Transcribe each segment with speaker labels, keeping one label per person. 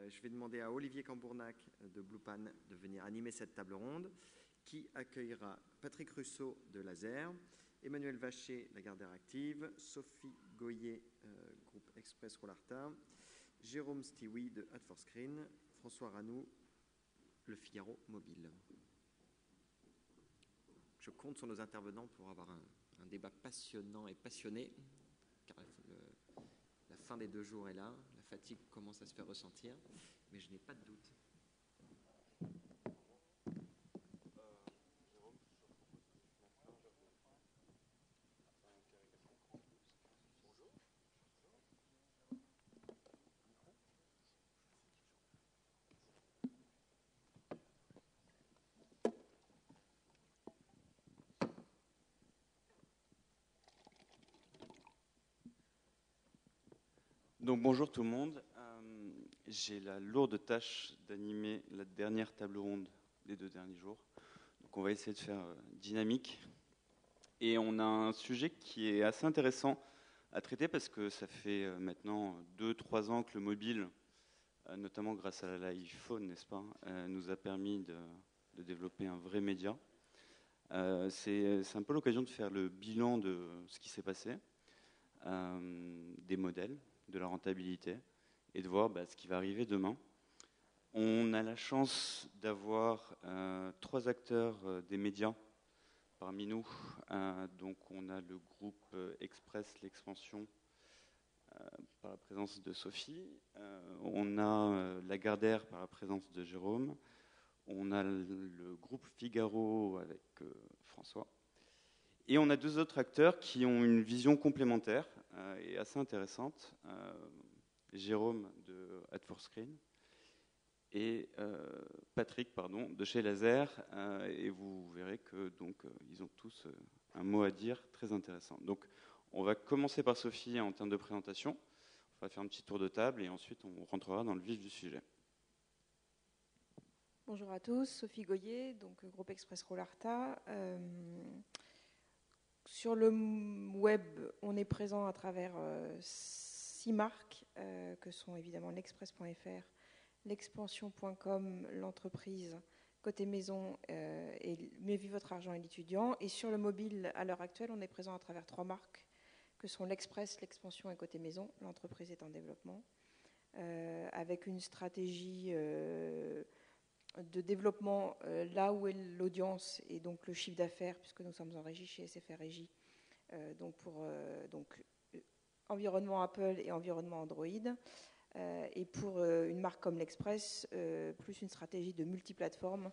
Speaker 1: Je vais demander à Olivier Cambournac de Bluepan de venir animer cette table ronde qui accueillera Patrick Russo de Laser, Emmanuel Vacher, la Gardère Active, Sophie Goyer, groupe Express Rollarta, Jérôme Stiwi de Ad4Screen, François Ranou, Le Figaro Mobile. Je compte sur nos intervenants pour avoir un débat passionnant et passionné, car la fin des 2 jours est là, la fatigue commence à se faire ressentir, mais je n'ai pas de doute.
Speaker 2: Donc bonjour tout le monde, j'ai la lourde tâche d'animer la dernière table ronde des 2 derniers jours. Donc on va essayer de faire dynamique. Et on a un sujet qui est assez intéressant à traiter parce que ça fait maintenant 2-3 ans que le mobile, notamment grâce à l'iPhone, n'est-ce pas, nous a permis de développer un vrai média. C'est un peu l'occasion de faire le bilan de ce qui s'est passé, des modèles, de la rentabilité et de voir ce qui va arriver demain. On a la chance d'avoir 3 acteurs des médias parmi nous. Donc on a le groupe Express, l'expansion, par la présence de Sophie. On a la Gardère par la présence de Jérôme. On a le groupe Figaro avec François. Et on a 2 autres acteurs qui ont une vision complémentaire et assez intéressante. Jérôme de Ad4Screen et Patrick de chez Laser. Et vous verrez que ils ont tous un mot à dire très intéressant. Donc on va commencer par Sophie en termes de présentation. On va faire un petit tour de table et ensuite on rentrera dans le vif du sujet.
Speaker 3: Bonjour à tous, Sophie Goyer, donc groupe Express Rollarta. Sur le web, on est présent à travers 6 marques, que sont évidemment l'express.fr, l'expansion.com, l'entreprise, côté maison, et Mieux vivre votre argent et l'étudiant. Et sur le mobile, à l'heure actuelle, on est présent à travers 3 marques, que sont l'express, l'expansion et côté maison. L'entreprise est en développement, avec une stratégie de développement là où est l'audience et donc le chiffre d'affaires, puisque nous sommes en régie chez SFR Régie, pour environnement Apple et environnement Android, et pour une marque comme l'Express, plus une stratégie de multiplateforme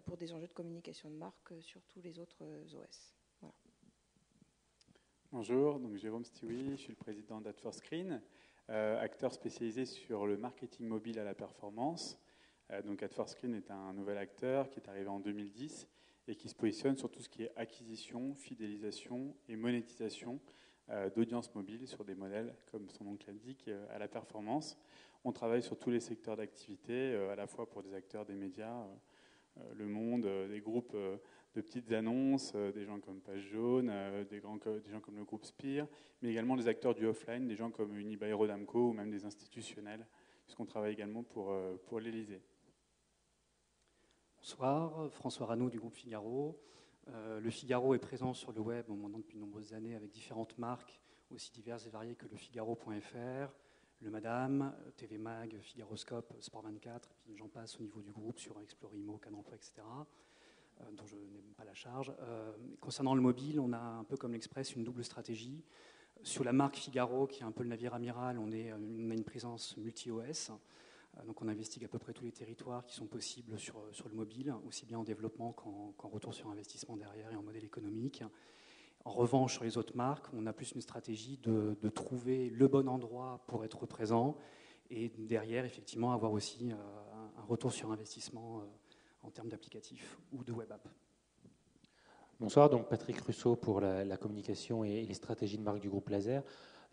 Speaker 3: pour des enjeux de communication de marque sur tous les autres OS. Voilà.
Speaker 4: Bonjour, donc Jérôme Stiwi, je suis le président d'Ad4Screen, acteur spécialisé sur le marketing mobile à la performance. Donc Ad4Screen est un nouvel acteur qui est arrivé en 2010 et qui se positionne sur tout ce qui est acquisition, fidélisation et monétisation d'audience mobile sur des modèles, comme son nom l'indique, à la performance. On travaille sur tous les secteurs d'activité, à la fois pour des acteurs des médias, Le Monde, des groupes de petites annonces, des gens comme Page Jaune, des gens comme le groupe Spire, mais également des acteurs du offline, des gens comme Unibail-Rodamco ou même des institutionnels, puisqu'on travaille également pour l'Élysée.
Speaker 5: Bonsoir, François Ranou du groupe Figaro. Le Figaro est présent sur le web maintenant depuis de nombreuses années avec différentes marques aussi diverses et variées que le Figaro.fr, le Madame, TV Mag, Figaroscope, Sport 24, et puis j'en passe au niveau du groupe sur Explorimo, Cadre Emploi, etc., dont je n'ai pas la charge. Concernant le mobile, on a un peu comme l'Express une double stratégie. Sur la marque Figaro, qui est un peu le navire amiral, on a une présence multi-OS. Donc on investigue à peu près tous les territoires qui sont possibles sur le mobile, aussi bien en développement qu'en retour sur investissement derrière et en modèle économique. En revanche, sur les autres marques, on a plus une stratégie de trouver le bon endroit pour être présent et derrière, effectivement, avoir aussi un retour sur investissement en termes d'applicatifs ou de web app.
Speaker 6: Bonsoir, donc Patrick Russo pour la communication et les stratégies de marque du groupe Laser.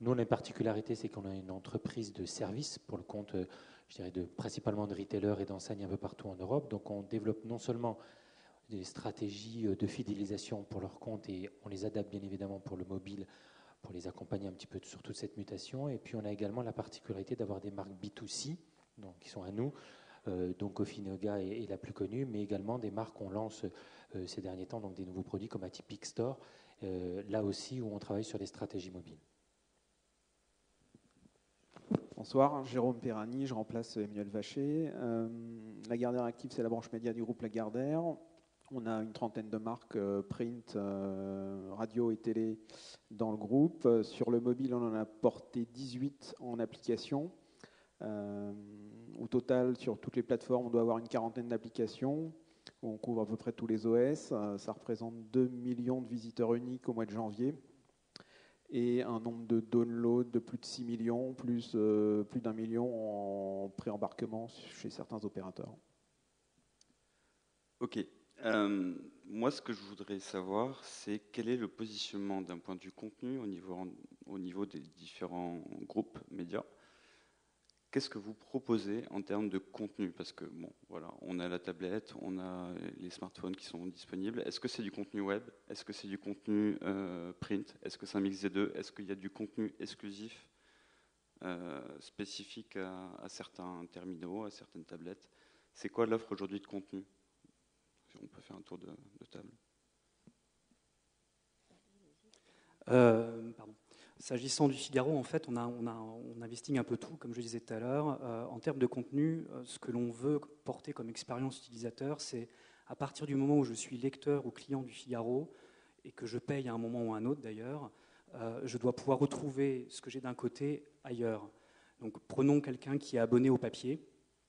Speaker 6: Nous, on a une particularité, c'est qu'on a une entreprise de services pour le compte, je dirais, principalement de retailers et d'enseignes un peu partout en Europe. Donc, on développe non seulement des stratégies de fidélisation pour leur compte et on les adapte bien évidemment pour le mobile, pour les accompagner un petit peu sur toute cette mutation. Et puis, on a également la particularité d'avoir des marques B2C, qui sont à nous. Donc Coffee-Noga est la plus connue, mais également des marques qu'on lance ces derniers temps, donc des nouveaux produits comme Atypic Store, là aussi où on travaille sur les stratégies mobiles.
Speaker 7: Bonsoir, Jérôme Perrani, je remplace Emmanuel Vacher. Lagardère Active, c'est la branche média du groupe Lagardère. On a une trentaine de marques print, radio et télé dans le groupe. Sur le mobile, on en a porté 18 en application. Au total, sur toutes les plateformes, on doit avoir une quarantaine d'applications. On couvre à peu près tous les OS. Ça représente 2 millions de visiteurs uniques au mois de janvier. Et un nombre de downloads de plus de 6 millions, plus d'1 million en pré-embarquement chez certains opérateurs.
Speaker 2: Ok. Moi, ce que je voudrais savoir, c'est quel est le positionnement d'un point de vue contenu au niveau des différents groupes médias. Qu'est-ce que vous proposez en termes de contenu? Parce que, bon, voilà, on a la tablette, on a les smartphones qui sont disponibles. Est-ce que c'est du contenu web? Est-ce que c'est du contenu print? Est-ce que c'est un mix des deux? Est-ce qu'il y a du contenu exclusif spécifique à certains terminaux, à certaines tablettes? C'est quoi l'offre aujourd'hui de contenu? On peut faire un tour de table.
Speaker 5: Pardon. S'agissant du Figaro, en fait, on investigue un peu tout, comme je disais tout à l'heure. En termes de contenu, ce que l'on veut porter comme expérience utilisateur, c'est à partir du moment où je suis lecteur ou client du Figaro, et que je paye à un moment ou à un autre d'ailleurs, je dois pouvoir retrouver ce que j'ai d'un côté ailleurs. Donc prenons quelqu'un qui est abonné au papier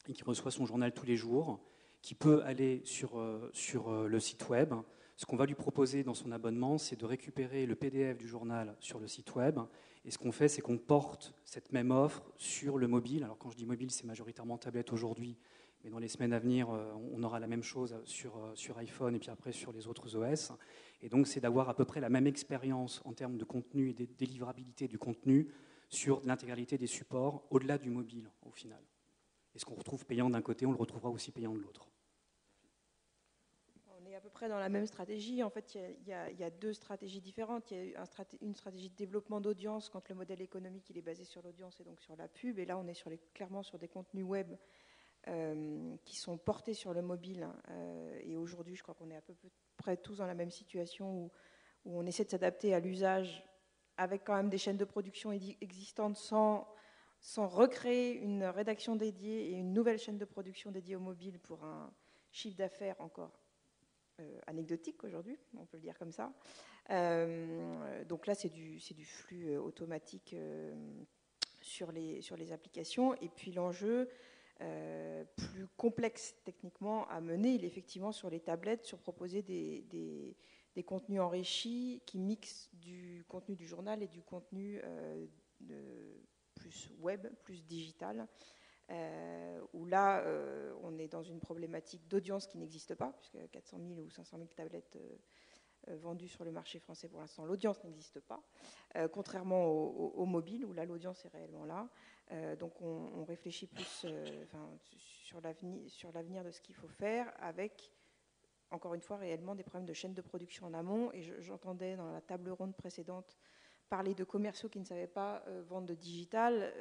Speaker 5: et qui reçoit son journal tous les jours, qui peut aller sur le site web. Ce qu'on va lui proposer dans son abonnement, c'est de récupérer le PDF du journal sur le site web. Et ce qu'on fait, c'est qu'on porte cette même offre sur le mobile. Alors quand je dis mobile, c'est majoritairement tablette aujourd'hui, mais dans les semaines à venir, on aura la même chose sur iPhone et puis après sur les autres OS. Et donc c'est d'avoir à peu près la même expérience en termes de contenu et de délivrabilité du contenu sur l'intégralité des supports, au-delà du mobile au final. Et ce qu'on retrouve payant d'un côté, on le retrouvera aussi payant de l'autre.
Speaker 3: On est à peu près dans la même stratégie. En fait, il y a deux stratégies différentes. Il y a une stratégie de développement d'audience quand le modèle économique il est basé sur l'audience et donc sur la pub. Et là, on est clairement sur des contenus web qui sont portés sur le mobile. Et aujourd'hui, je crois qu'on est à peu près tous dans la même situation où on essaie de s'adapter à l'usage avec quand même des chaînes de production existantes sans recréer une rédaction dédiée et une nouvelle chaîne de production dédiée au mobile pour un chiffre d'affaires encore anecdotique aujourd'hui, on peut le dire comme ça. Donc là, c'est du flux automatique sur les applications. Et puis l'enjeu plus complexe techniquement à mener, il est effectivement sur les tablettes, sur proposer des contenus enrichis qui mixent du contenu du journal et du contenu plus web, plus digital. Où là, on est dans une problématique d'audience qui n'existe pas, puisque 400 000 ou 500 000 tablettes vendues sur le marché français pour l'instant, l'audience n'existe pas, contrairement au mobile, où là, l'audience est réellement là. Donc, on réfléchit plus sur l'avenir de ce qu'il faut faire, avec, encore une fois, réellement des problèmes de chaîne de production en amont. Et j'entendais dans la table ronde précédente parler de commerciaux qui ne savaient pas vendre de digital.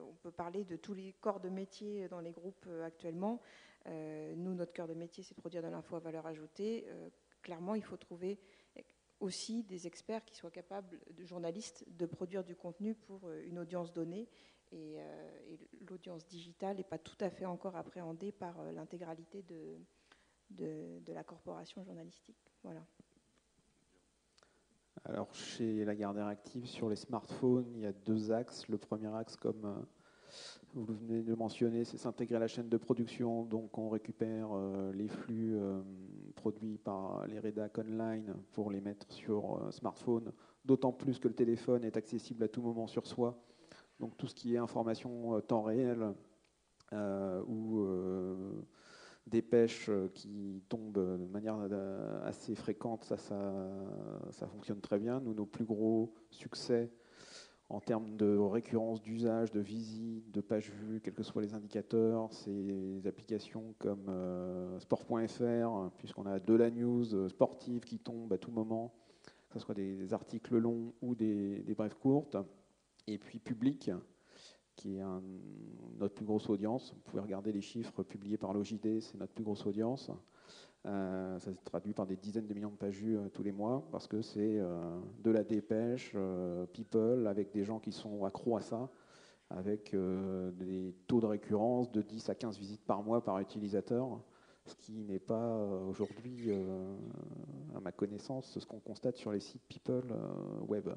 Speaker 3: On peut parler de tous les corps de métier dans les groupes actuellement. Nous, notre cœur de métier, c'est de produire de l'info à valeur ajoutée. Clairement, il faut trouver aussi des experts qui soient capables, de journalistes, de produire du contenu pour une audience donnée. Et l'audience digitale n'est pas tout à fait encore appréhendée par l'intégralité de la corporation journalistique. Voilà.
Speaker 7: Alors, chez Lagardère Active, sur les smartphones, il y a deux axes. Le premier axe, comme vous venez de le mentionner, c'est s'intégrer à la chaîne de production. Donc, on récupère les flux produits par les rédacs online pour les mettre sur smartphone, d'autant plus que le téléphone est accessible à tout moment sur soi. Donc, tout ce qui est information temps réel ou dépêches qui tombent de manière assez fréquente, ça fonctionne très bien. Nous, nos plus gros succès en termes de récurrence d'usage, de visite, de pages vues, quels que soient les indicateurs, c'est des applications comme sport.fr, puisqu'on a de la news sportive qui tombe à tout moment, que ce soit des articles longs ou des brèves courtes. Et puis Public, qui est notre plus grosse audience. Vous pouvez regarder les chiffres publiés par l'OJD, c'est notre plus grosse audience. Ça se traduit par des dizaines de millions de pages vues tous les mois, parce que c'est de la dépêche, people, avec des gens qui sont accros à ça, avec des taux de récurrence de 10 à 15 visites par mois par utilisateur, ce qui n'est pas aujourd'hui, à ma connaissance, ce qu'on constate sur les sites people web.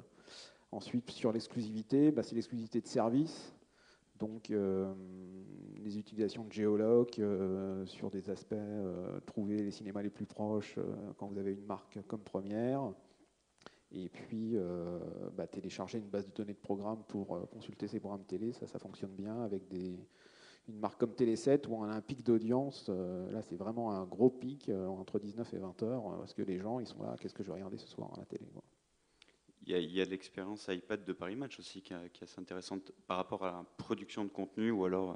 Speaker 7: Ensuite, sur l'exclusivité, c'est l'exclusivité de service. Donc, les utilisations de géoloc sur des aspects, trouver les cinémas les plus proches quand vous avez une marque comme première. Et puis, télécharger une base de données de programmes pour consulter ces programmes télé, ça fonctionne bien avec une marque comme Télé7 où on a un pic d'audience. Là, c'est vraiment un gros pic entre 19 et 20 heures parce que les gens, ils sont là, qu'est-ce que je vais regarder ce soir à la télé, quoi.
Speaker 2: Il y a l'expérience iPad de Paris Match aussi qui est assez intéressante par rapport à la production de contenu ou alors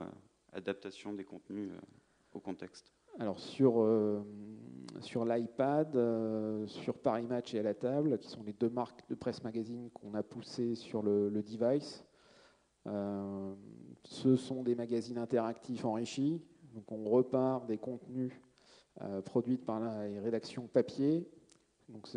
Speaker 2: adaptation des contenus au contexte.
Speaker 7: Alors sur l'iPad, sur Paris Match et à la table, qui sont les deux marques de presse magazine qu'on a poussées sur le device, ce sont des magazines interactifs enrichis. Donc on repart des contenus produits par la rédaction papier. Donc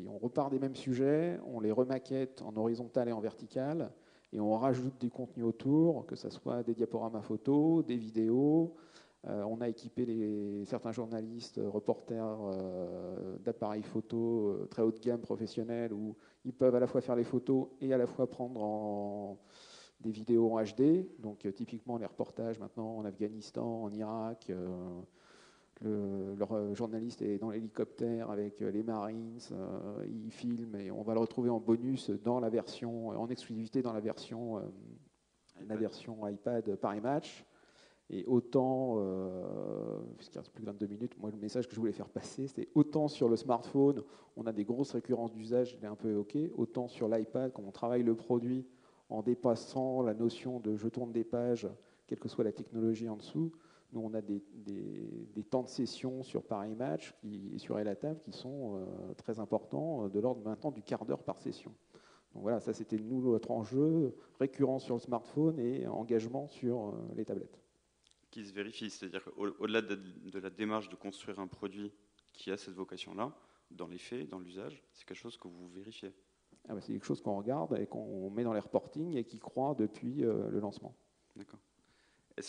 Speaker 7: on repart des mêmes sujets, on les remaquette en horizontal et en vertical, et on rajoute du contenu autour, que ce soit des diaporamas photos, des vidéos. On a équipé certains journalistes, reporters d'appareils photo très haut de gamme professionnels, où ils peuvent à la fois faire les photos et à la fois prendre des vidéos en HD. Donc typiquement les reportages maintenant en Afghanistan, en Irak. Leur journaliste est dans l'hélicoptère avec les Marines, il filme et on va le retrouver en bonus dans la version, en exclusivité dans la version iPad Paris Match. Et autant, puisqu'il reste plus que 22 minutes, moi le message que je voulais faire passer, c'est autant sur le smartphone, on a des grosses récurrences d'usage, je l'ai un peu évoqué, autant sur l'iPad, quand on travaille le produit en dépassant la notion de je tourne des pages, quelle que soit la technologie en dessous. Nous, on a des temps de session sur Paris Match et sur Elatable qui sont très importants, de l'ordre maintenant du quart d'heure par session. Donc voilà, ça c'était notre enjeu, récurrence sur le smartphone et engagement sur les tablettes.
Speaker 2: Qui se vérifie, c'est-à-dire qu'au-delà de la démarche de construire un produit qui a cette vocation-là, dans les faits, dans l'usage, c'est quelque chose que vous vérifiez.
Speaker 7: C'est quelque chose qu'on regarde et qu'on met dans les reportings et qui croît depuis le lancement.
Speaker 2: D'accord.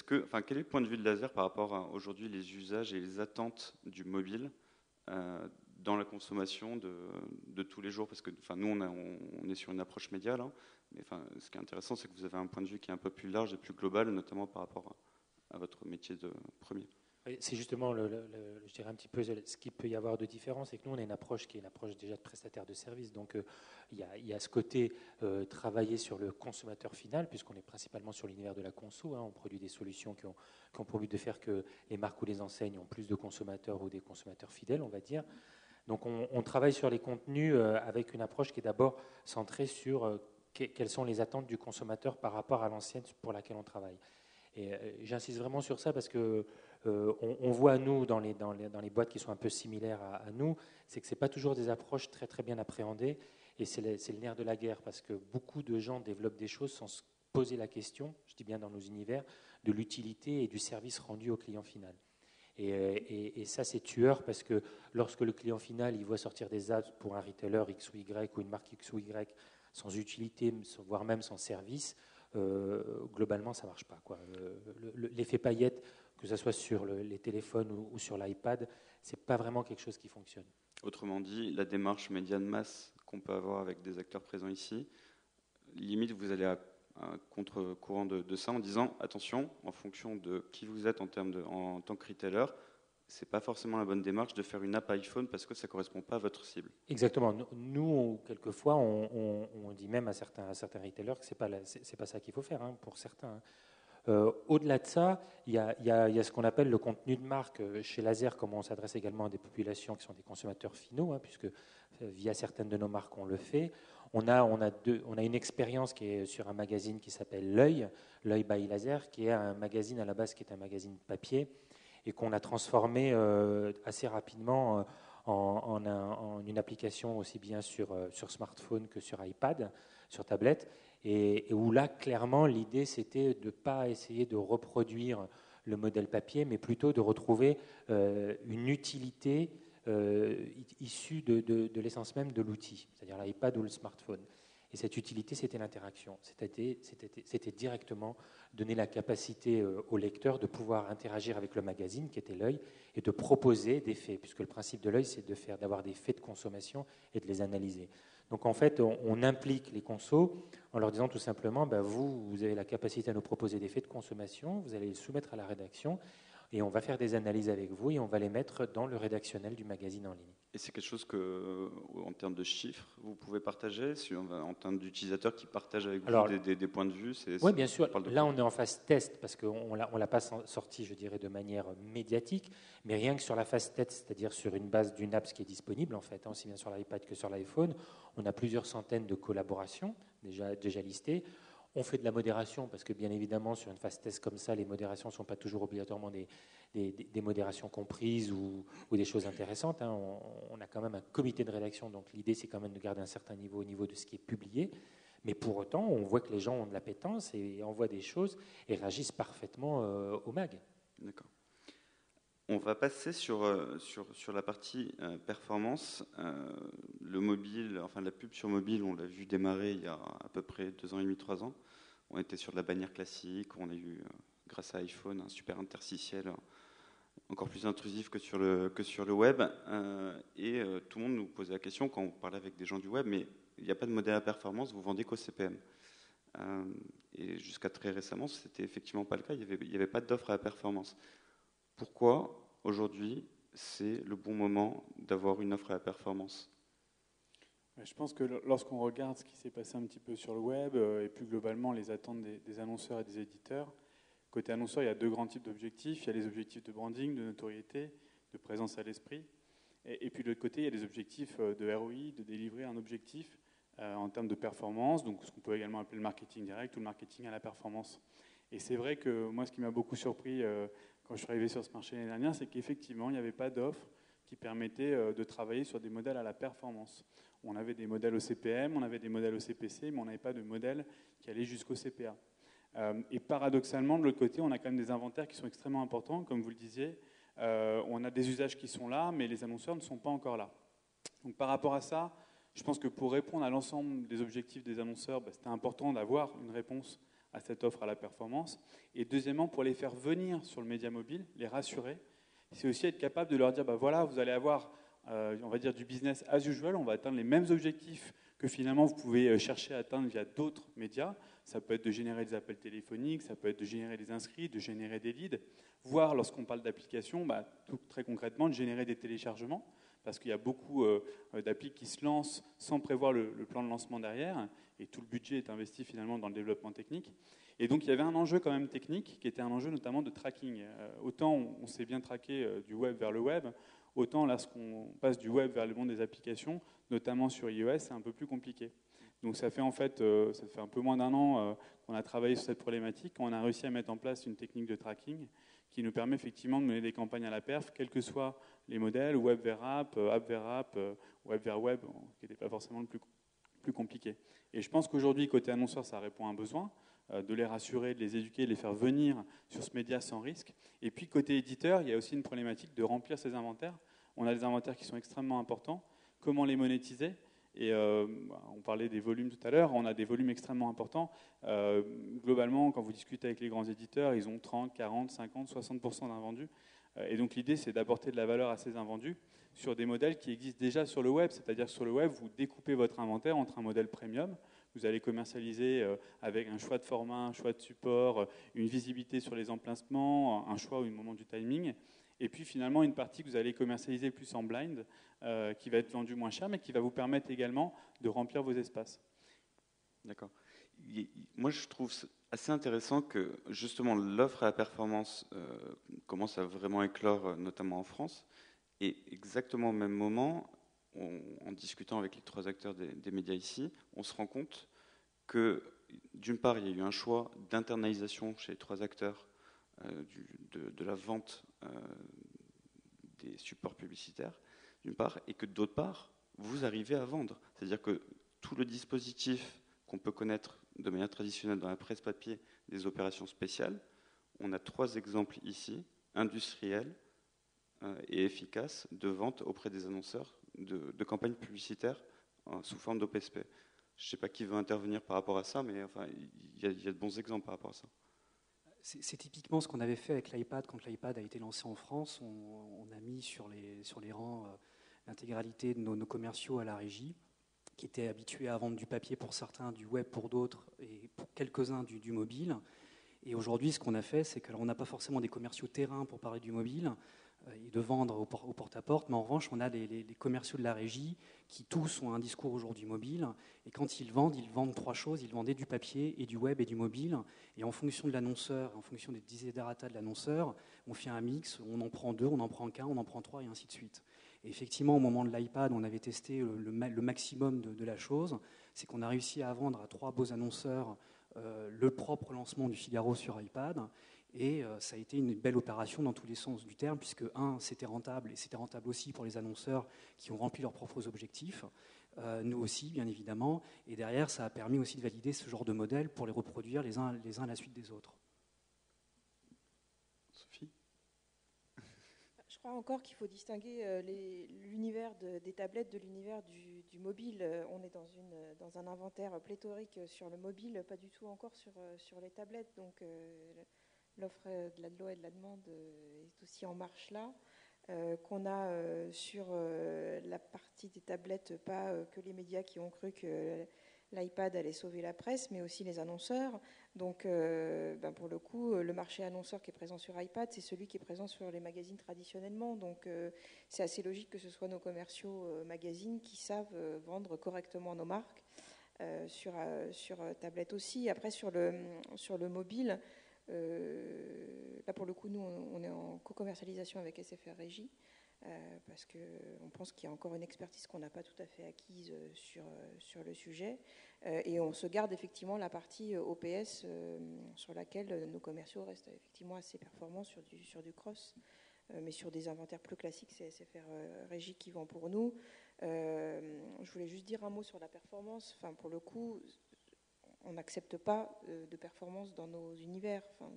Speaker 2: Quel est le point de vue de Laser par rapport à aujourd'hui les usages et les attentes du mobile dans la consommation de tous les jours? Parce que nous, on est sur une approche média, là, mais ce qui est intéressant, c'est que vous avez un point de vue qui est un peu plus large et plus global, notamment par rapport à votre métier de premier.
Speaker 6: C'est justement, je dirais un petit peu ce qu'il peut y avoir de différent, c'est que nous, on a une approche qui est une approche déjà de prestataire de service. Donc, il y a ce côté travailler sur le consommateur final, puisqu'on est principalement sur l'univers de la conso. On produit des solutions qui ont pour but de faire que les marques ou les enseignes ont plus de consommateurs ou des consommateurs fidèles, on va dire. Donc, on travaille sur les contenus avec une approche qui est d'abord centrée sur quelles sont les attentes du consommateur par rapport à l'ancienne pour laquelle on travaille. Et j'insiste vraiment sur ça parce que on voit, nous, dans les boîtes qui sont un peu similaires à nous, c'est que ce n'est pas toujours des approches très, très bien appréhendées. Et c'est le nerf de la guerre parce que beaucoup de gens développent des choses sans se poser la question, je dis bien dans nos univers, de l'utilité et du service rendu au client final. Et ça, c'est tueur parce que lorsque le client final il voit sortir des ads pour un retailer X ou Y ou une marque X ou Y sans utilité, voire même sans service, globalement, ça ne marche pas, quoi. L'effet paillette, que ce soit sur les téléphones ou sur l'iPad, ce n'est pas vraiment quelque chose qui fonctionne.
Speaker 2: Autrement dit, la démarche média de masse qu'on peut avoir avec des acteurs présents ici, limite, vous allez à contre-courant de ça en disant attention, en fonction de qui vous êtes en tant que retailer, c'est pas forcément la bonne démarche de faire une app iPhone parce que ça correspond pas à votre cible.
Speaker 6: Exactement. Nous, quelquefois, on dit même à certains retailers que c'est pas ça qu'il faut faire, pour certains. Au-delà de ça, il y a ce qu'on appelle le contenu de marque. Chez Laser, comme on s'adresse également à des populations qui sont des consommateurs finaux, puisque via certaines de nos marques, on le fait. On a une expérience qui est sur un magazine qui s'appelle L'Œil by Laser, qui est un magazine à la base qui est un magazine papier et qu'on a transformé assez rapidement en une application aussi bien sur smartphone que sur iPad, sur tablette, et où là, clairement, l'idée, c'était de ne pas essayer de reproduire le modèle papier, mais plutôt de retrouver une utilité issue de l'essence même de l'outil, c'est-à-dire l'iPad ou le smartphone. Et cette utilité, c'était l'interaction. C'était directement donner la capacité au lecteur de pouvoir interagir avec le magazine, qui était l'œil, et de proposer des faits, puisque le principe de l'œil, c'est d'avoir des faits de consommation et de les analyser. Donc en fait, on implique les consos en leur disant tout simplement, vous avez la capacité à nous proposer des faits de consommation, vous allez les soumettre à la rédaction, et on va faire des analyses avec vous, et on va les mettre dans le rédactionnel du magazine en ligne.
Speaker 2: Et c'est quelque chose que, en termes de chiffres, vous pouvez partager, en termes d'utilisateurs qui partagent avec vous des points de vue.
Speaker 6: Oui, bien sûr. Là, on est en phase test parce qu'on ne l'a pas sorti, je dirais, de manière médiatique, mais rien que sur la phase test, c'est-à-dire sur une base d'une app qui est disponible, en fait, aussi bien sur l'iPad que sur l'iPhone, on a plusieurs centaines de collaborations déjà listées. On fait de la modération parce que, bien évidemment, sur une phase test comme ça, les modérations ne sont pas toujours obligatoirement des modérations comprises ou des choses intéressantes. Hein. On a quand même un comité de rédaction, donc l'idée, c'est quand même de garder un certain niveau au niveau de ce qui est publié. Mais pour autant, on voit que les gens ont de l'appétence et envoient des choses et réagissent parfaitement au mag.
Speaker 2: D'accord. On va passer sur la partie performance. Le mobile, enfin la pub sur mobile, on l'a vu démarrer il y a à peu près 2 ans et demi, 3 ans. On était sur de la bannière classique, on a eu, grâce à iPhone, un super interstitiel encore plus intrusif que sur le web. Et tout le monde nous posait la question quand on parlait avec des gens du web, mais il n'y a pas de modèle à performance, vous vendez qu'au CPM. Et jusqu'à très récemment, c'était effectivement pas le cas, il n'y avait pas d'offre à la performance. Pourquoi, aujourd'hui, c'est le bon moment d'avoir une offre à la performance ?
Speaker 4: Je pense que lorsqu'on regarde ce qui s'est passé un petit peu sur le web et plus globalement les attentes des annonceurs et des éditeurs, côté annonceur, il y a 2 grands types d'objectifs. Il y a les objectifs de branding, de notoriété, de présence à l'esprit. Et puis de l'autre côté, il y a les objectifs de ROI, de délivrer un objectif en termes de performance, donc ce qu'on peut également appeler le marketing direct ou le marketing à la performance. Et c'est vrai que moi, ce qui m'a beaucoup surpris quand je suis arrivé sur ce marché l'année dernière, c'est qu'effectivement, il n'y avait pas d'offre qui permettait de travailler sur des modèles à la performance. On avait des modèles au CPM, on avait des modèles au CPC, mais on n'avait pas de modèle qui allait jusqu'au CPA. Et paradoxalement, de l'autre côté, on a quand même des inventaires qui sont extrêmement importants, comme vous le disiez. On a des usages qui sont là, mais les annonceurs ne sont pas encore là. Donc par rapport à ça, je pense que pour répondre à l'ensemble des objectifs des annonceurs, c'était important d'avoir une réponse à cette offre à la performance. Et deuxièmement, pour les faire venir sur le média mobile, les rassurer, c'est aussi être capable de leur dire, voilà, vous allez avoir, on va dire, du business as usual, on va atteindre les mêmes objectifs que finalement vous pouvez chercher à atteindre via d'autres médias. Ça peut être de générer des appels téléphoniques, ça peut être de générer des inscrits, de générer des leads, voire lorsqu'on parle d'applications, très concrètement, de générer des téléchargements, parce qu'il y a beaucoup d'applis qui se lancent sans prévoir le plan de lancement derrière, et tout le budget est investi finalement dans le développement technique. Et donc il y avait un enjeu quand même technique, qui était un enjeu notamment de tracking. Autant on s'est bien traqué du web vers le web, autant lorsqu'on passe du web vers le monde des applications, notamment sur iOS, c'est un peu plus compliqué. Donc ça fait un peu moins d'1 an qu'on a travaillé sur cette problématique, on a réussi à mettre en place une technique de tracking qui nous permet effectivement de mener des campagnes à la perf, quels que soient les modèles, web vers app vers app, web vers web, qui n'était pas forcément le plus compliqué. Et je pense qu'aujourd'hui, côté annonceur, ça répond à un besoin, de les rassurer, de les éduquer, de les faire venir sur ce média sans risque. Et puis côté éditeur, il y a aussi une problématique de remplir ces inventaires. On a des inventaires qui sont extrêmement importants. Comment les monétiser ? Et on parlait des volumes tout à l'heure, on a des volumes extrêmement importants. Globalement, quand vous discutez avec les grands éditeurs, ils ont 30, 40, 50, 60% d'invendus. Et donc l'idée, c'est d'apporter de la valeur à ces invendus sur des modèles qui existent déjà sur le web. C'est-à-dire que sur le web, vous découpez votre inventaire entre un modèle premium, vous allez commercialiser avec un choix de format, un choix de support, une visibilité sur les emplacements, un choix au moment du timing. Et puis finalement, une partie que vous allez commercialiser plus en blind, qui va être vendue moins cher, mais qui va vous permettre également de remplir vos espaces.
Speaker 2: D'accord. Moi, je trouve assez intéressant que justement l'offre à la performance commence à vraiment éclore, notamment en France. Et exactement au même moment, en discutant avec les 3 acteurs des médias ici, on se rend compte que d'une part, il y a eu un choix d'internalisation chez les 3 acteurs de la vente des supports publicitaires. d'une part, et que d'autre part, vous arrivez à vendre. C'est-à-dire que tout le dispositif qu'on peut connaître de manière traditionnelle dans la presse papier des opérations spéciales, on a 3 exemples ici, industriels et efficaces, de vente auprès des annonceurs de campagnes publicitaires sous forme d'OPSP. Je ne sais pas qui veut intervenir par rapport à ça, mais enfin, il y a de bons exemples par rapport à ça.
Speaker 5: C'est typiquement ce qu'on avait fait avec l'iPad. Quand l'iPad a été lancé en France, on a mis sur les rangs l'intégralité de nos commerciaux à la régie, qui étaient habitués à vendre du papier pour certains, du web pour d'autres, et pour quelques-uns du mobile. Et aujourd'hui, ce qu'on a fait, c'est qu'on n'a pas forcément des commerciaux terrain pour parler du mobile et de vendre au porte-à-porte, mais en revanche, on a les commerciaux de la régie qui tous ont un discours aujourd'hui mobile. Et quand ils vendent 3 choses. Ils vendaient du papier et du web et du mobile. Et en fonction de l'annonceur, en fonction des desiderata de l'annonceur, on fait un mix, on en prend 2, on en prend qu'un, on en prend 3 et ainsi de suite. Et effectivement, au moment de l'iPad, on avait testé le maximum de la chose. C'est qu'on a réussi à vendre à 3 beaux annonceurs le propre lancement du Figaro sur iPad. Et ça a été une belle opération dans tous les sens du terme, puisque, c'était rentable, et c'était rentable aussi pour les annonceurs qui ont rempli leurs propres objectifs, nous aussi, bien évidemment, et derrière, ça a permis aussi de valider ce genre de modèle pour les reproduire les uns à la suite des autres.
Speaker 2: Sophie ?
Speaker 3: Je crois encore qu'il faut distinguer l'univers des tablettes de l'univers du mobile. On est dans un inventaire pléthorique sur le mobile, pas du tout encore sur les tablettes, donc l'offre de la loi et de la demande est aussi en marche là. Qu'on a sur la partie des tablettes, pas que les médias qui ont cru que l'iPad allait sauver la presse, mais aussi les annonceurs. Donc, pour le coup, le marché annonceur qui est présent sur iPad, c'est celui qui est présent sur les magazines traditionnellement. Donc, c'est assez logique que ce soit nos commerciaux magazines qui savent vendre correctement nos marques sur tablette aussi. Après, sur le mobile, là, pour le coup, nous, on est en co-commercialisation avec SFR Régie, parce qu'on pense qu'il y a encore une expertise qu'on n'a pas tout à fait acquise sur le sujet. Et on se garde effectivement la partie OPS sur laquelle nos commerciaux restent effectivement assez performants sur du cross. Mais sur des inventaires plus classiques, c'est SFR Régie qui vend pour nous. Je voulais juste dire un mot sur la performance. Enfin, pour le coup, on n'accepte pas de performance dans nos univers. Enfin,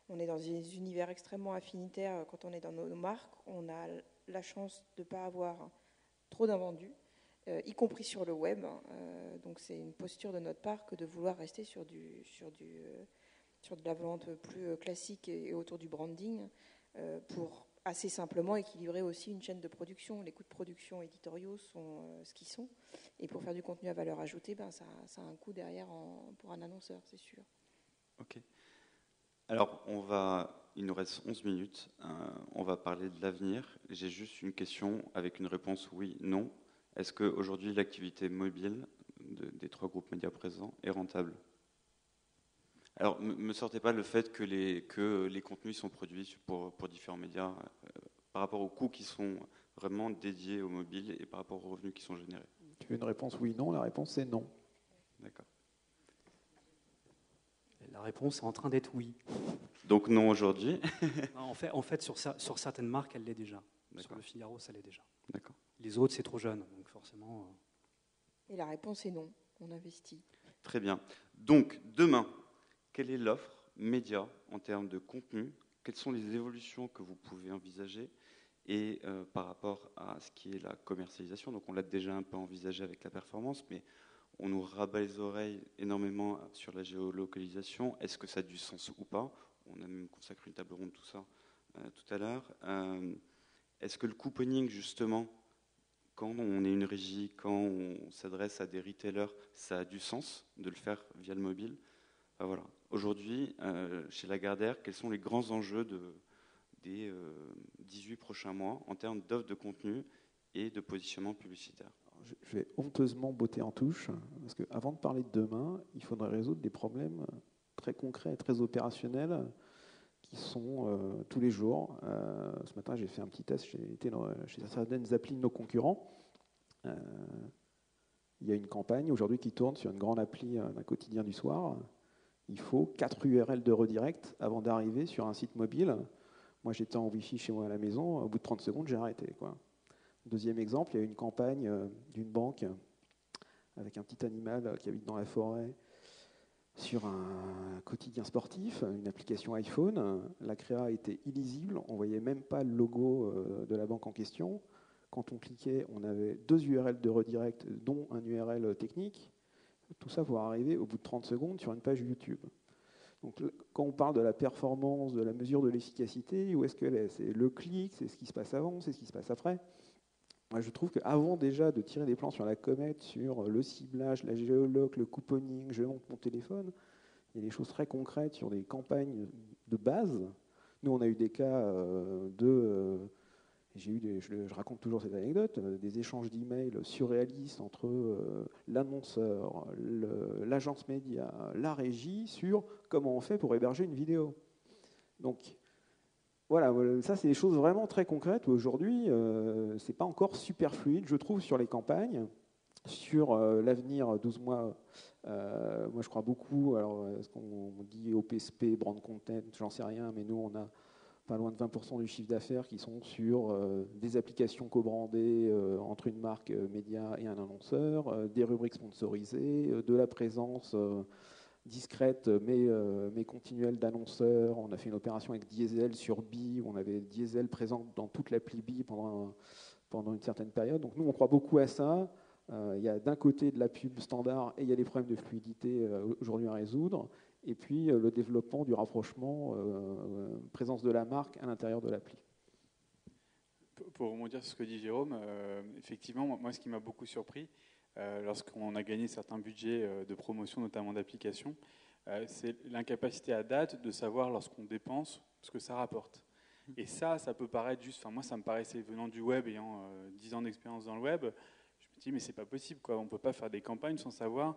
Speaker 3: on est dans des univers extrêmement affinitaires quand on est dans nos marques. On a la chance de ne pas avoir trop d'invendus, y compris sur le web. Donc c'est une posture de notre part que de vouloir rester sur de la vente plus classique et autour du branding pour assez simplement équilibrer aussi une chaîne de production. Les coûts de production éditoriaux sont ce qu'ils sont. Et pour faire du contenu à valeur ajoutée, ça a un coût derrière pour un annonceur, c'est sûr.
Speaker 2: Ok. Alors, il nous reste 11 minutes. On va parler de l'avenir. J'ai juste une question avec une réponse oui, non. Est-ce qu'aujourd'hui, l'activité mobile des 3 groupes médias présents est rentable ? Alors, ne me sortez pas le fait que les contenus sont produits pour différents médias par rapport aux coûts qui sont vraiment dédiés au mobile et par rapport aux revenus qui sont générés.
Speaker 7: Tu veux une réponse oui, non ? La réponse est non.
Speaker 2: D'accord.
Speaker 5: La réponse est en train d'être oui.
Speaker 2: Donc non aujourd'hui.
Speaker 5: En fait sur certaines marques, elle l'est déjà.
Speaker 2: D'accord.
Speaker 5: Sur le Figaro, ça l'est déjà.
Speaker 2: D'accord.
Speaker 5: Les autres, c'est trop jeune, donc forcément...
Speaker 3: Et la réponse est non. On investit.
Speaker 2: Très bien. Donc, demain, quelle est l'offre média en termes de contenu ? Quelles sont les évolutions que vous pouvez envisager ? Et par rapport à ce qui est la commercialisation, donc on l'a déjà un peu envisagé avec la performance, mais on nous rabat les oreilles énormément sur la géolocalisation. Est-ce que ça a du sens ou pas ? On a même consacré une table ronde tout ça tout à l'heure. Est-ce que le couponing, justement, quand on est une régie, quand on s'adresse à des retailers, ça a du sens de le faire via le mobile ? Enfin, voilà. Aujourd'hui, chez Lagardère, quels sont les grands enjeux des 18 prochains mois en termes d'offres de contenu et de positionnement publicitaire ?
Speaker 7: Je vais honteusement botter en touche, parce qu'avant de parler de demain, il faudrait résoudre des problèmes très concrets et très opérationnels qui sont tous les jours. Ce matin, j'ai fait un petit test, j'ai été chez certaines applis de nos concurrents. Il y a une campagne aujourd'hui qui tourne sur une grande appli d'un quotidien du soir. Il faut 4 URL de redirect avant d'arriver sur un site mobile. Moi, j'étais en Wi-Fi chez moi à la maison. Au bout de 30 secondes, j'ai arrêté, quoi. Deuxième exemple, il y a une campagne d'une banque avec un petit animal qui habite dans la forêt sur un quotidien sportif, une application iPhone. La créa était illisible, on ne voyait même pas le logo de la banque en question. Quand on cliquait, on avait 2 URL de redirect, dont un URL technique. Tout ça pour arriver au bout de 30 secondes sur une page YouTube. Donc, quand on parle de la performance, de la mesure de l'efficacité, où est-ce qu'elle est? C'est le clic, c'est ce qui se passe avant, c'est ce qui se passe après. Moi, je trouve qu'avant déjà de tirer des plans sur la comète, sur le ciblage, la géoloc, le couponing, je monte mon téléphone, il y a des choses très concrètes sur des campagnes de base. Nous, on a eu des cas je raconte toujours cette anecdote, des échanges d'emails surréalistes entre l'annonceur, l'agence média, la régie, sur comment on fait pour héberger une vidéo. Donc, voilà, ça c'est des choses vraiment très concrètes où aujourd'hui, ce n'est pas encore super fluide, je trouve, sur les campagnes. Sur l'avenir, 12 mois, moi je crois beaucoup, alors est-ce qu'on dit OPSP, brand content, j'en sais rien, mais nous on a pas loin de 20% du chiffre d'affaires qui sont sur des applications co-brandées entre une marque média et un annonceur, des rubriques sponsorisées, de la présence discrète mais continuelle d'annonceurs. On a fait une opération avec Diesel sur Bi, où on avait Diesel présent dans toute l'appli Bi pendant une certaine période. Donc nous, on croit beaucoup à ça. Il y a d'un côté de la pub standard et il y a des problèmes de fluidité aujourd'hui à résoudre. Et puis le développement du rapprochement, présence de la marque à l'intérieur de l'appli.
Speaker 4: Pour rebondir sur ce que dit Jérôme, effectivement, moi ce qui m'a beaucoup surpris, lorsqu'on a gagné certains budgets de promotion, notamment d'applications, c'est l'incapacité à date de savoir lorsqu'on dépense ce que ça rapporte. Et ça peut paraître juste, moi ça me paraissait, venant du web, ayant 10 ans d'expérience dans le web, je me dis mais c'est pas possible, quoi. On ne peut pas faire des campagnes sans savoir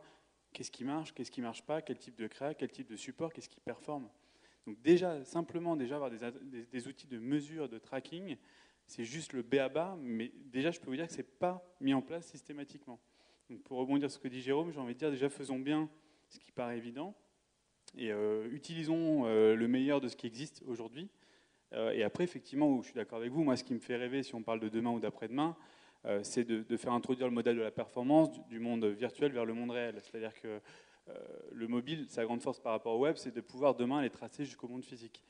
Speaker 4: qu'est-ce qui marche pas, quel type de créa, quel type de support, qu'est-ce qui performe. Donc simplement avoir des outils de mesure, de tracking, c'est juste le b.a.-ba, mais déjà je peux vous dire que ce n'est pas mis en place systématiquement. Donc pour rebondir sur ce que dit Jérôme, j'ai envie de dire déjà faisons bien ce qui paraît évident et utilisons le meilleur de ce qui existe aujourd'hui. Et après, effectivement, où je suis d'accord avec vous, moi ce qui me fait rêver, si on parle de demain ou d'après-demain, c'est de faire introduire le modèle de la performance du monde virtuel vers le monde réel. C'est-à-dire que le mobile, sa grande force par rapport au web, c'est de pouvoir demain les tracer jusqu'au monde physique.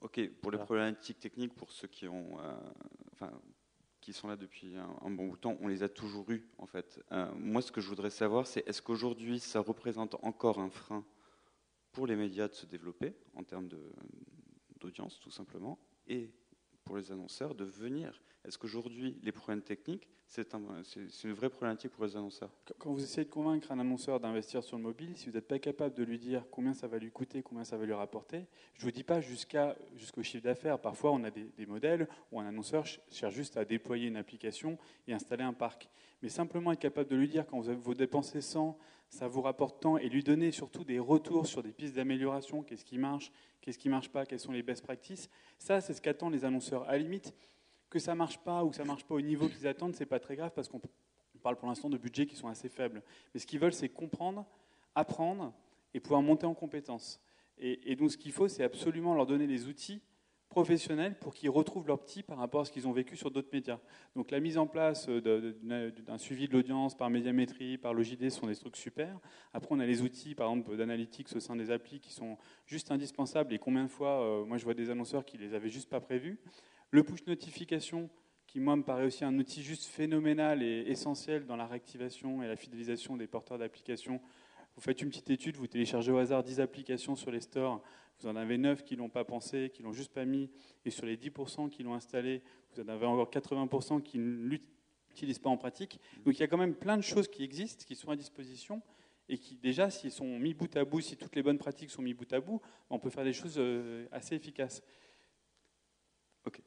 Speaker 2: Ok, pour les problématiques techniques, pour ceux qui sont là depuis un bon bout de temps, on les a toujours eues en fait. Moi, ce que je voudrais savoir, c'est est-ce qu'aujourd'hui, ça représente encore un frein pour les médias de se développer en termes d'audience, tout simplement, et pour les annonceurs de venir. Est-ce qu'aujourd'hui, les problèmes techniques, c'est une vraie problématique pour les annonceurs?
Speaker 4: Quand vous essayez de convaincre un annonceur d'investir sur le mobile, si vous n'êtes pas capable de lui dire combien ça va lui coûter, combien ça va lui rapporter, je ne vous dis pas jusqu'au chiffre d'affaires. Parfois, on a des modèles où un annonceur cherche juste à déployer une application et installer un parc. Mais simplement être capable de lui dire quand vous dépensez 100, ça vous rapporte tant, et lui donner surtout des retours sur des pistes d'amélioration, qu'est-ce qui marche pas, quelles sont les best practices, ça c'est ce qu'attendent les annonceurs. À la limite, que ça marche pas ou que ça marche pas au niveau qu'ils attendent, c'est pas très grave parce qu'on parle pour l'instant de budgets qui sont assez faibles. Mais ce qu'ils veulent, c'est comprendre, apprendre et pouvoir monter en compétences. Et donc ce qu'il faut, c'est absolument leur donner les outils professionnels pour qu'ils retrouvent leur petit par rapport à ce qu'ils ont vécu sur d'autres médias. Donc la mise en place d'un suivi de l'audience par médiamétrie, par Logidé, sont des trucs super. Après, on a les outils, par exemple, d'analytics au sein des applis qui sont juste indispensables. Et combien de fois, moi je vois des annonceurs qui les avaient juste pas prévus. Le push notification, qui moi me paraît aussi un outil juste phénoménal et essentiel dans la réactivation et la fidélisation des porteurs d'applications. Vous faites une petite étude, vous téléchargez au hasard 10 applications sur les stores, vous en avez 9 qui ne l'ont pas pensé, qui ne l'ont juste pas mis, et sur les 10% qui l'ont installé, vous en avez encore 80% qui ne l'utilisent pas en pratique. Donc il y a quand même plein de choses qui existent, qui sont à disposition, et qui déjà, s'ils sont mis bout à bout, si toutes les bonnes pratiques sont mises bout à bout, on peut faire des choses assez efficaces.
Speaker 2: Ok.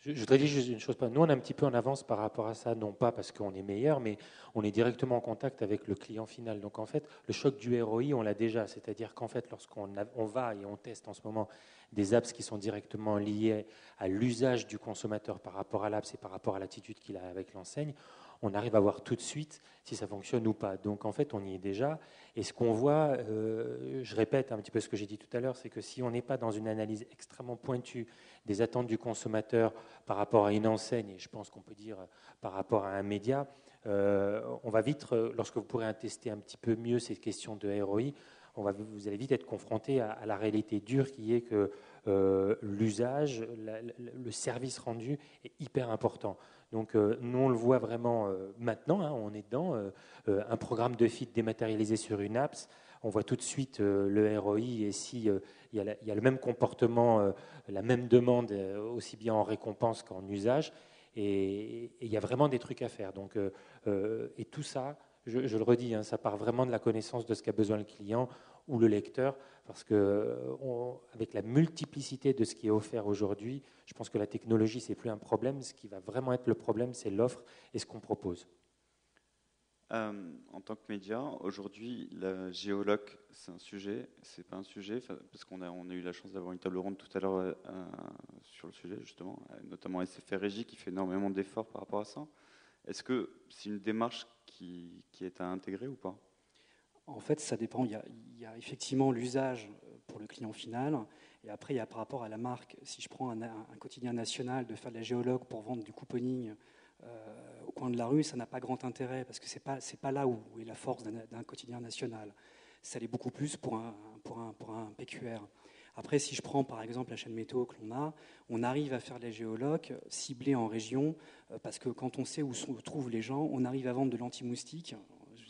Speaker 6: Je voudrais dire juste une chose. Nous, on est un petit peu en avance par rapport à ça, non pas parce qu'on est meilleur, mais on est directement en contact avec le client final. Donc, en fait, le choc du ROI, on l'a déjà. C'est-à-dire qu'en fait, lorsqu'on va et on teste en ce moment des apps qui sont directement liées à l'usage du consommateur par rapport à l'app et par rapport à l'attitude qu'il a avec l'enseigne, on arrive à voir tout de suite si ça fonctionne ou pas. Donc en fait, on y est déjà. Et ce qu'on voit, je répète un petit peu ce que j'ai dit tout à l'heure, c'est que si on n'est pas dans une analyse extrêmement pointue des attentes du consommateur par rapport à une enseigne, et je pense qu'on peut dire par rapport à un média, on va vite, lorsque vous pourrez tester un petit peu mieux ces questions de ROI, vous allez vite être confronté à la réalité dure qui est que l'usage, le service rendu est hyper important. Donc nous, on le voit vraiment maintenant, hein, on est dedans. Un programme de feed dématérialisé sur une apps, on voit tout de suite le ROI et si il y a le même comportement, la même demande, aussi bien en récompense qu'en usage. Et il y a vraiment des trucs à faire. Donc, et tout ça, je le redis, hein, ça part vraiment de la connaissance de ce qu'a besoin le client ou le lecteur, parce que avec la multiplicité de ce qui est offert aujourd'hui, je pense que la technologie, c'est plus un problème. Ce qui va vraiment être le problème, c'est l'offre et ce qu'on propose.
Speaker 2: En tant que média, aujourd'hui, la géoloc, c'est un sujet, c'est pas un sujet, parce qu'on a eu la chance d'avoir une table ronde tout à l'heure sur le sujet, justement, notamment SFR Régie qui fait énormément d'efforts par rapport à ça. Est-ce que c'est une démarche qui est à intégrer ou pas?
Speaker 5: En fait, ça dépend. Il y a effectivement l'usage pour le client final, et après, il y a par rapport à la marque. Si je prends un quotidien national, de faire de la géologue pour vendre du couponing au coin de la rue, ça n'a pas grand intérêt, parce que c'est pas là où est la force d'un quotidien national. Ça l'est beaucoup plus pour un PQR. Après, si je prends par exemple la chaîne météo que on arrive à faire de la géologue ciblée en région, parce que quand on sait où se trouvent les gens, on arrive à vendre de l'anti-moustique.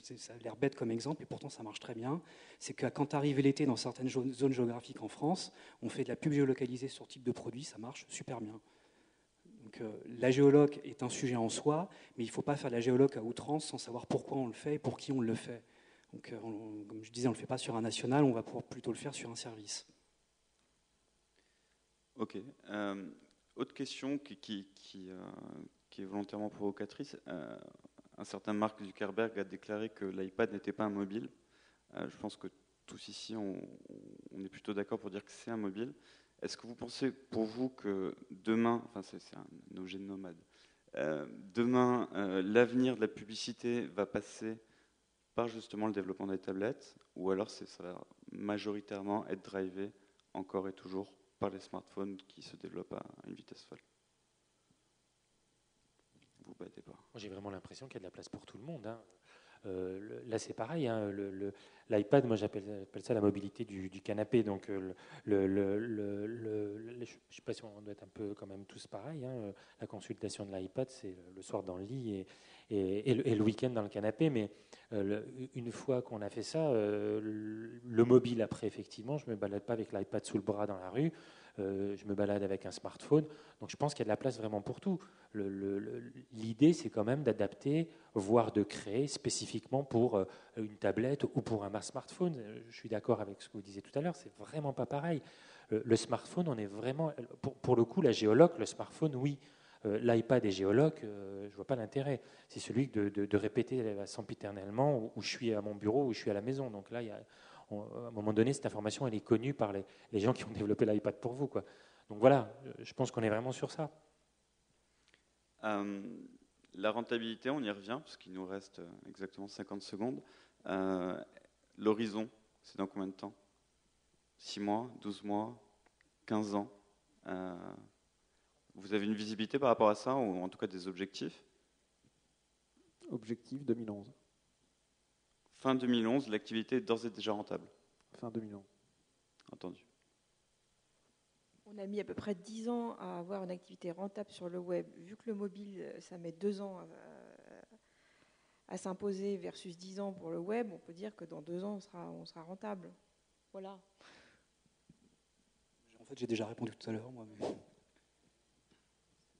Speaker 5: Ça a l'air bête comme exemple, et pourtant ça marche très bien. C'est que quand arrive l'été dans certaines zones géographiques en France, on fait de la pub géolocalisée sur type de produit, ça marche super bien. Donc la géologue est un sujet en soi, mais il ne faut pas faire de la géologue à outrance sans savoir pourquoi on le fait et pour qui on le fait. Donc comme je disais, on ne le fait pas sur un national, on va pouvoir plutôt le faire sur un service.
Speaker 2: Ok. Autre question qui est volontairement provocatrice. Un certain Mark Zuckerberg a déclaré que l'iPad n'était pas un mobile. Je pense que tous ici, on est plutôt d'accord pour dire que c'est un mobile. Est-ce que vous pensez, pour vous, que demain, enfin c'est un objet nomade, demain, l'avenir de la publicité va passer par justement le développement des tablettes, ou alors ça va majoritairement être drivé encore et toujours par les smartphones qui se développent à une vitesse folle? Vous battez pas.
Speaker 6: Moi, j'ai vraiment l'impression qu'il y a de la place pour tout le monde, hein. Là, c'est pareil. Hein, l'iPad, moi, j'appelle ça la mobilité du canapé. Donc, je ne sais pas si on doit être un peu quand même tous pareils. Hein, la consultation de l'iPad, c'est le soir dans le lit et le week-end dans le canapé. Mais une fois qu'on a fait ça, le mobile, après, effectivement, je ne me balade pas avec l'iPad sous le bras dans la rue. Je me balade avec un smartphone. Donc, je pense qu'il y a de la place vraiment pour tout. L'idée, c'est quand même d'adapter, voire de créer spécifiquement pour une tablette ou pour un smartphone. Je suis d'accord avec ce que vous disiez tout à l'heure, c'est vraiment pas pareil. Le smartphone, on est vraiment... Pour le coup, la géologue, le smartphone, oui. L'iPad et géologue, je ne vois pas l'intérêt. C'est celui de répéter sempiternellement où je suis à mon bureau, où je suis à la maison. Donc là, à un moment donné, cette information, elle est connue par les gens qui ont développé l'iPad pour vous, quoi. Donc voilà, je pense qu'on est vraiment sur ça.
Speaker 2: La rentabilité, on y revient, parce qu'il nous reste exactement 50 secondes. L'horizon, c'est dans combien de temps? 6 mois, 12 mois, 15 ans? Vous avez une visibilité par rapport à ça, ou en tout cas des objectifs?
Speaker 7: Objectif 2011.
Speaker 2: Fin 2011, l'activité est d'ores et déjà rentable.
Speaker 7: Fin 2011.
Speaker 2: Entendu.
Speaker 3: On a mis à peu près 10 ans à avoir une activité rentable sur le web. Vu que le mobile, ça met 2 ans à s'imposer versus 10 ans pour le web, on peut dire que dans 2 ans, on sera rentable. Voilà.
Speaker 5: En fait, j'ai déjà répondu tout à l'heure, moi. Mais...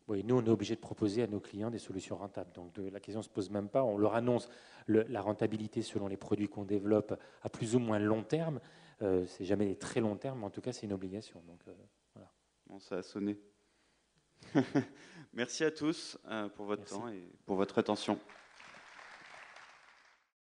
Speaker 6: Oui, nous, on est obligé de proposer à nos clients des solutions rentables. Donc, la question ne se pose même pas. On leur annonce la rentabilité selon les produits qu'on développe à plus ou moins long terme. C'est jamais des très long termes, mais en tout cas, c'est une obligation. Donc, voilà.
Speaker 2: Bon, ça a sonné. Merci à tous pour votre temps et pour votre attention.